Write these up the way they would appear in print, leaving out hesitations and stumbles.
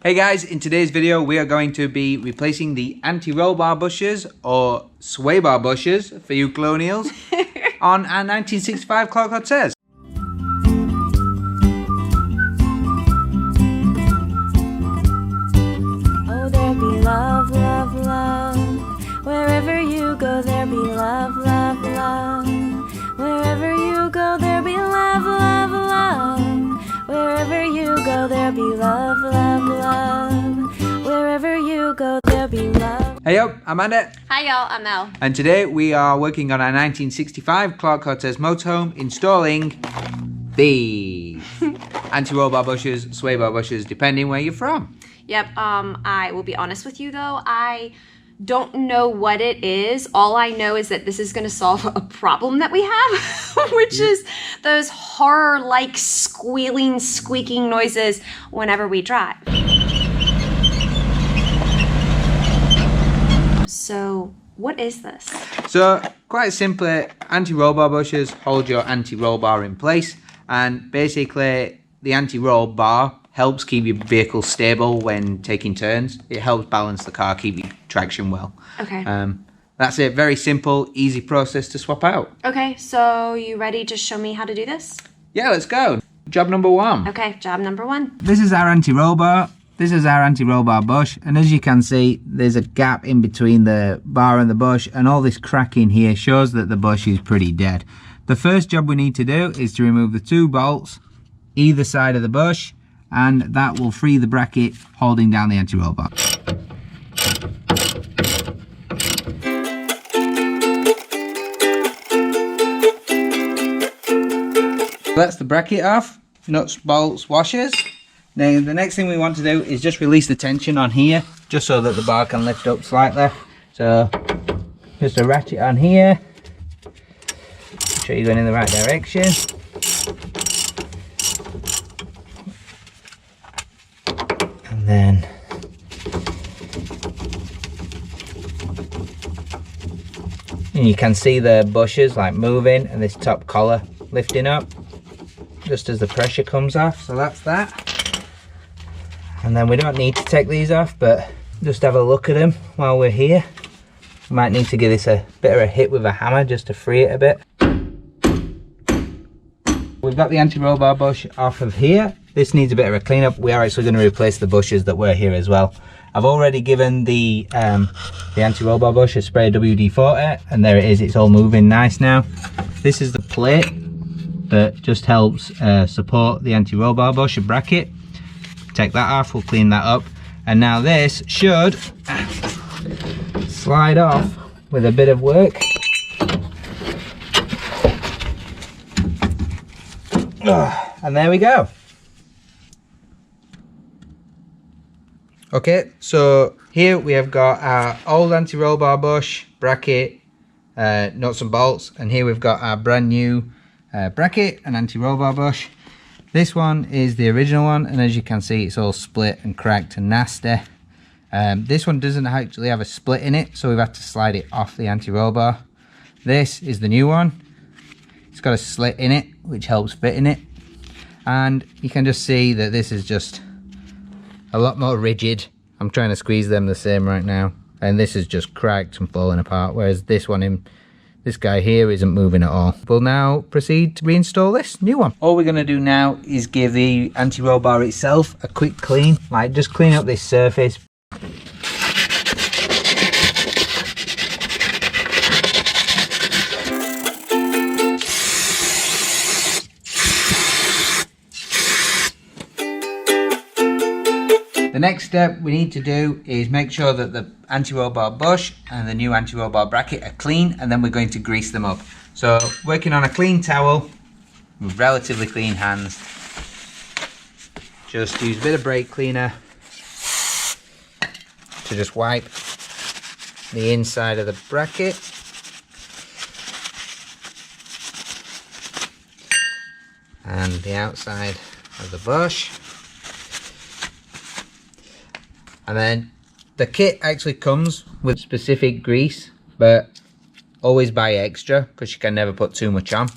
Hey guys, in today's video we are going to be replacing the anti-roll bar bushes or sway bar bushes for you colonials on our 1965 Clark Cortez. Oh, there be love, love, love. Wherever you go, there be love, love, love. Wherever you go, there be love, love, love. Wherever you go, there be love, love, love. Wherever you go, there be love. Hey up, I'm Andy. Hi y'all, I'm Mel. And today we are working on our 1965 Clark Cortez motorhome, installing these anti-roll bar bushes, sway bar bushes, depending where you're from. Yep, I will be honest with you though, I don't know what it is. All I know is that this is going to solve a problem that we have, which is those horror-like squealing, squeaking noises whenever we drive. So, what is this? So, quite simply, anti-roll bar bushes hold your anti-roll bar in place, and basically the anti-roll bar helps keep your vehicle stable when taking turns. It helps balance the car, keep your traction well. Okay. That's it. Very simple, easy process to swap out. Okay, so you ready to show me how to do this? Yeah, let's go. Job number one. Okay, job number one. This is our anti-roll bar. This is our anti-roll bar bush, and as you can see, there's a gap in between the bar and the bush, and all this cracking here shows that the bush is pretty dead. The first job we need to do is to remove the two bolts either side of the bush, and that will free the bracket holding down the anti-roll bar. That's the bracket off, nuts, bolts, washers. Now the next thing we want to do is just release the tension on here, just so that the bar can lift up slightly. So just a ratchet on here, make sure you're going in the right direction. And then you can see the bushes like moving and this top collar lifting up just as the pressure comes off. So that's that. And then we don't need to take these off, but just have a look at them while we're here. We might need to give this a bit of a hit with a hammer just to free it a bit. We've got the anti-roll bar bush off of here. This needs a bit of a cleanup. We are actually going to replace the bushes that were here as well. I've already given the anti-roll bar bush a spray of WD-40, and there it is. It's all moving nice now. This is the plate that just helps support the anti-roll bar bush and bracket. Take that off, we'll clean that up. And now this should slide off with a bit of work. And there we go. Okay, so here we have got our old anti-roll bar bush, bracket, nuts and bolts, and here we've got our brand new bracket and anti-roll bar bush. This one is the original one, and as you can see, it's all split and cracked and nasty. This one doesn't actually have a split in it, so we've had to slide it off the anti-roll bar. This is the new one. It's got a slit in it, which helps fit in it. And you can just see that this is just a lot more rigid. I'm trying to squeeze them the same right now. And this is just cracked and falling apart, whereas this guy here isn't moving at all. We'll now proceed to reinstall this new one. All we're going to do now is give the anti-roll bar itself a quick clean, like just clean up this surface. The next step we need to do is make sure that the anti-roll bar bush and the new anti-roll bar bracket are clean, and then we're going to grease them up. So working on a clean towel with relatively clean hands, just use a bit of brake cleaner to just wipe the inside of the bracket. And the outside of the bush. And then the kit actually comes with specific grease, but always buy extra because you can never put too much on,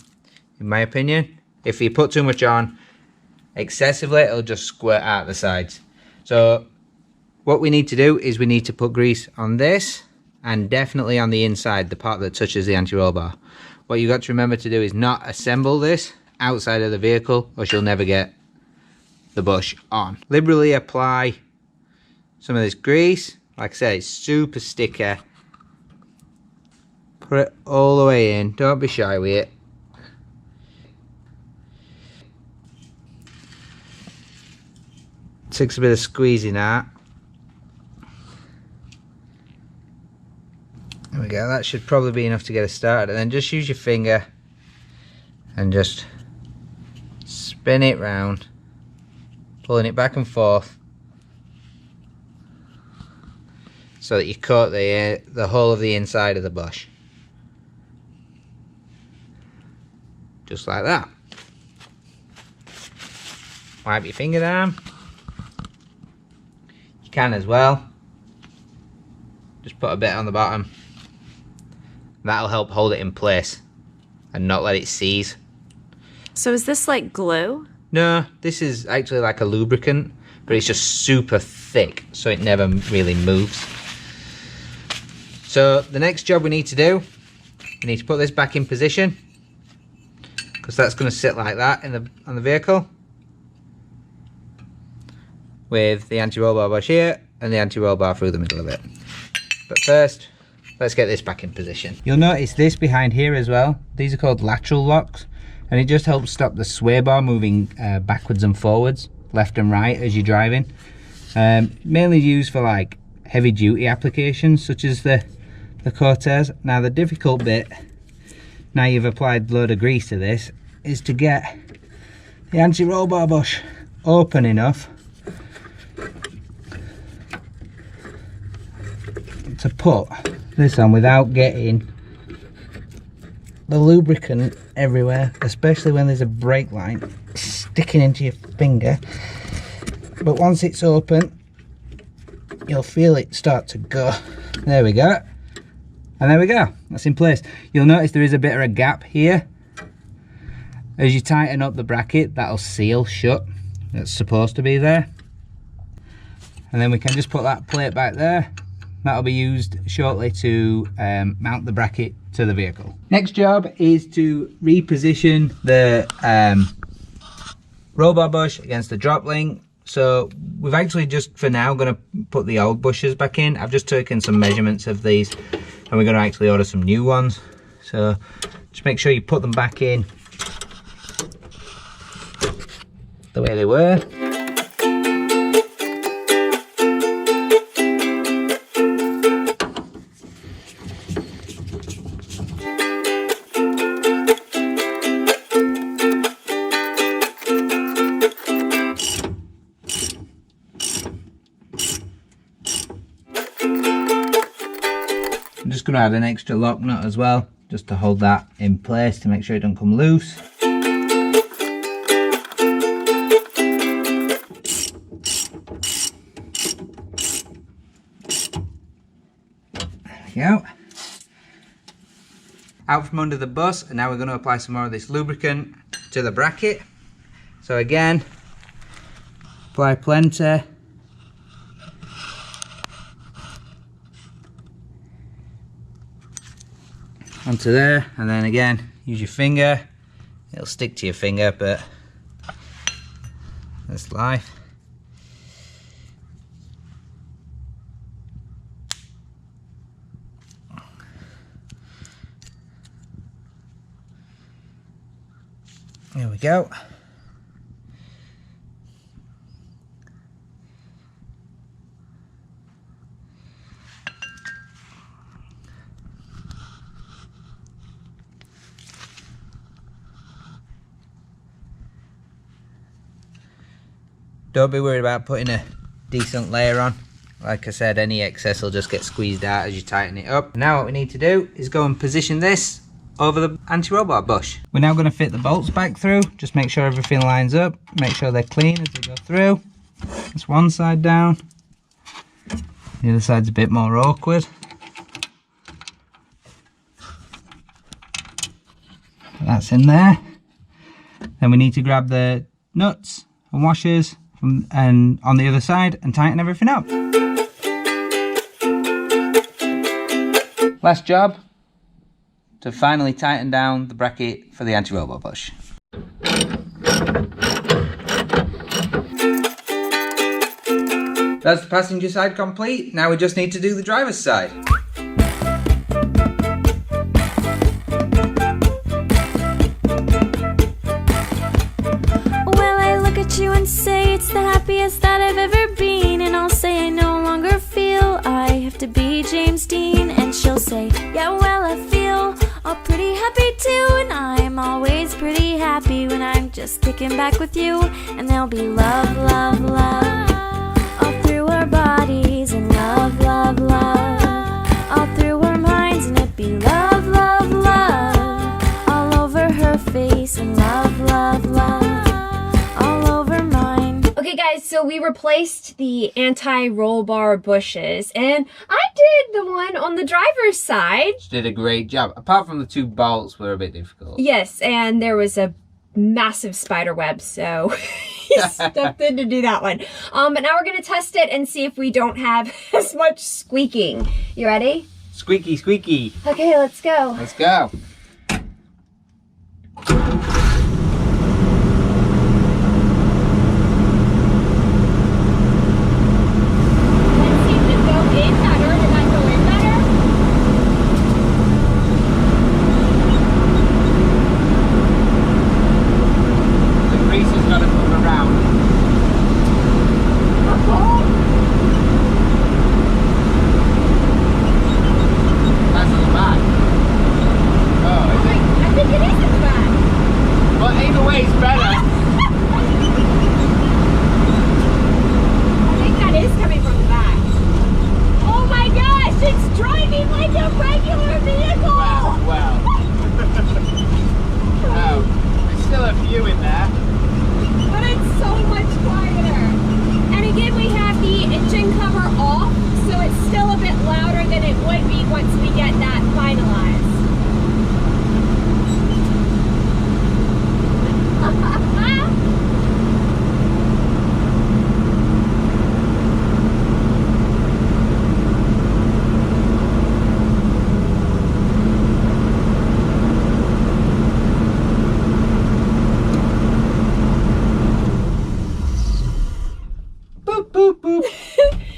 in my opinion. If you put too much on excessively, it'll just squirt out the sides. So what we need to do is we need to put grease on this and definitely on the inside, the part that touches the anti-roll bar. What you've got to remember to do is not assemble this outside of the vehicle or you'll never get the bush on. Liberally apply some of this grease. Like I said, it's super sticky. Put it all the way in. Don't be shy with it. Takes a bit of squeezing out. There we go. That should probably be enough to get us started. And then just use your finger and just spin it round, pulling it back and forth, so that you coat the whole of the inside of the bush. Just like that. Wipe your finger down. You can as well. Just put a bit on the bottom. That'll help hold it in place and not let it seize. So is this like glue? No, this is actually like a lubricant, but it's just super thick, so it never really moves. So the next job we need to do, we need to put this back in position, because that's going to sit like that on the vehicle, with the anti-roll bar bush here and the anti-roll bar through the middle of it. But first, let's get this back in position. You'll notice this behind here as well. These are called lateral locks, and it just helps stop the sway bar moving backwards and forwards, left and right as you're driving. Mainly used for like heavy duty applications such as the Cortez. Now the difficult bit, now you've applied a load of grease to this, is to get the anti-roll bar bush open enough to put this on without getting the lubricant everywhere, especially when there's a brake line sticking into your finger. But once it's open, you'll feel it start to go. There we go. And there we go, that's in place. You'll notice there is a bit of a gap here. As you tighten up the bracket, that'll seal shut. That's supposed to be there. And then we can just put that plate back there. That'll be used shortly to mount the bracket to the vehicle. Next job is to reposition the roll bar bush against the drop link. So we've actually just for now going to put the old bushes back in. I've just taken some measurements of these and we're going to actually order some new ones. So just make sure you put them back in the way they were. I'm just going to add an extra lock nut as well, just to hold that in place to make sure it don't come loose. There we go. Out from under the bus, and now we're going to apply some more of this lubricant to the bracket. So again, apply plenty. Onto there, and then again use your finger. It'll stick to your finger, but that's life. There we go. Don't be worried about putting a decent layer on. Like I said, any excess will just get squeezed out as you tighten it up. Now what we need to do is go and position this over the anti-roll bar bush. We're now going to fit the bolts back through. Just make sure everything lines up. Make sure they're clean as they go through. That's one side down. The other side's a bit more awkward. That's in there. Then we need to grab the nuts and washers and on the other side and tighten everything up. Last job, to finally tighten down the bracket for the anti-roll-bar bush. That's the passenger side complete. Now we just need to do the driver's side. Well, I look at you and say it's the happiest that I've ever been, and I'll say I no longer feel I have to be James Dean, and she'll say, yeah, well, I feel all pretty happy too, and I'm always pretty happy when I'm just kicking back with you, and there'll be love, love, love all through our bodies, and love, love, love all through our minds, and it'd be love, love, love all over her face, and love, love, love all over mine. Okay guys, so we replaced the anti-roll bar bushes, and I did the one on the driver's side. She did a great job. Apart from the 2 bolts were a bit difficult. Yes, and there was a massive spider web, so he stepped in to do that one. But now we're gonna test it and see if we don't have as much squeaking. You ready? Squeaky, squeaky. Okay, let's go. Let's go.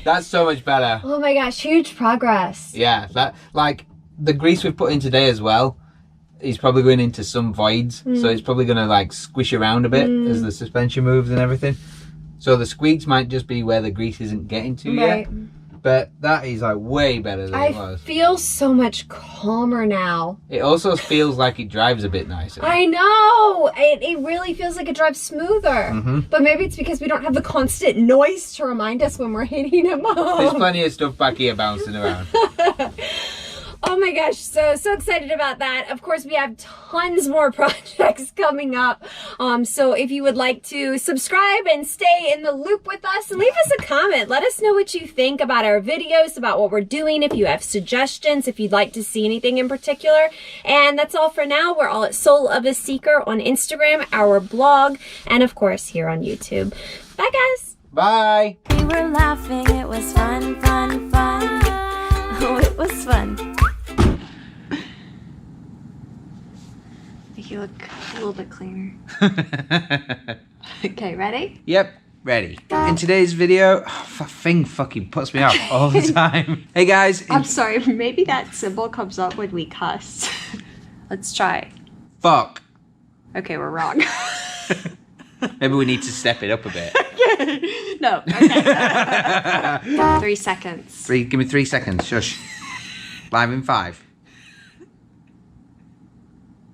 That's so much better. Oh my gosh, huge progress. Yeah, that, like the grease we've put in today as well is probably going into some voids, so it's probably going to like squish around a bit as the suspension moves and everything. So the squeaks might just be where the grease isn't getting to yet. But that is like way better than it was. I feel so much calmer now. It also feels like it drives a bit nicer. I know! It really feels like it drives smoother. But maybe it's because we don't have the constant noise to remind us when we're hitting them up. There's plenty of stuff back here bouncing around. Oh my gosh, so excited about that. Of course, we have tons more projects coming up. So if you would like to subscribe and stay in the loop with us and leave us a comment, let us know what you think about our videos, about what we're doing, if you have suggestions, if you'd like to see anything in particular. And that's all for now. We're all at Soul of a Seeker on Instagram, our blog, and of course here on YouTube. Bye guys. Bye. We were laughing, it was fun, fun, fun. Oh, it was fun. You look a little bit cleaner. Okay, ready? Yep, ready. In today's video, that thing fucking puts me off all the time. Hey guys. I'm sorry, maybe that symbol comes up when we cuss. Let's try. Fuck. Okay, we're wrong. Maybe we need to step it up a bit. No, okay. 3 seconds. Give me 3 seconds, shush. Live in 5.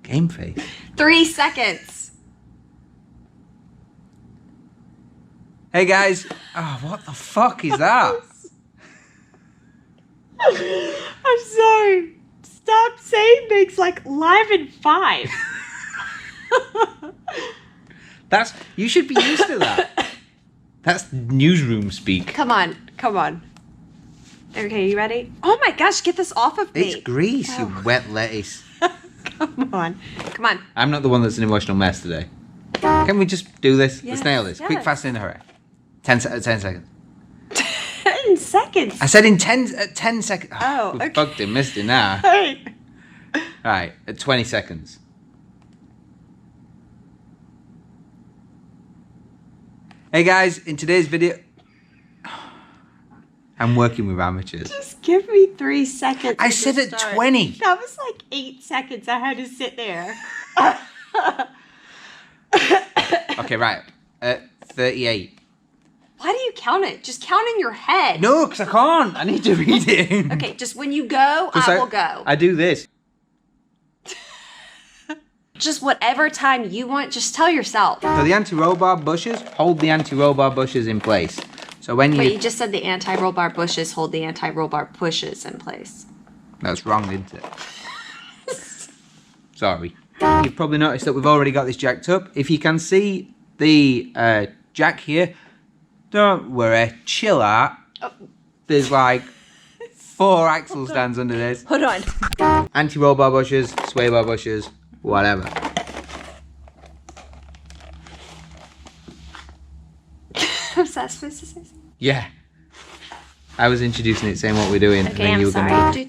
Game face. 3 seconds. Hey guys. Oh, what the fuck is that? I'm sorry. Stop saying things like live in 5. You should be used to that. That's newsroom speak. Come on, come on. Okay, you ready? Oh my gosh, get this off of me. It's grease, you wet lettuce. Come on, come on. I'm not the one that's an emotional mess today. Can we just do this? Yes, Let's nail this. Quick, yes. fast, in a hurry. 10 seconds. 10 seconds. I said in 10 seconds. Oh, we've okay. bugged him, missed it now. Hey. Right, at 20 seconds. Hey guys, in today's video, I'm working with amateurs. Just give me 3 seconds. I to said at start. 20. That was like 8 seconds. I had to sit there. Okay, right, at 38. Why do you count it? Just count in your head. No, because I can't. I need to read it. Okay, just when you go, I will go. I do this. Just whatever time you want, just tell yourself. So the anti-roll bar bushes hold the anti-roll bar bushes in place. So when Wait, you just said the anti-roll bar bushes hold the anti-roll bar pushes in place. That's wrong, isn't it? Sorry. You've probably noticed that we've already got this jacked up. If you can see the jack here, don't worry, chill out. Oh. There's like 4 axle stands under this. Hold on. Anti-roll bar bushes, sway bar bushes, whatever. Was that supposed to say something? Yeah. I was introducing it, saying what we're doing, Okay, I'm sorry.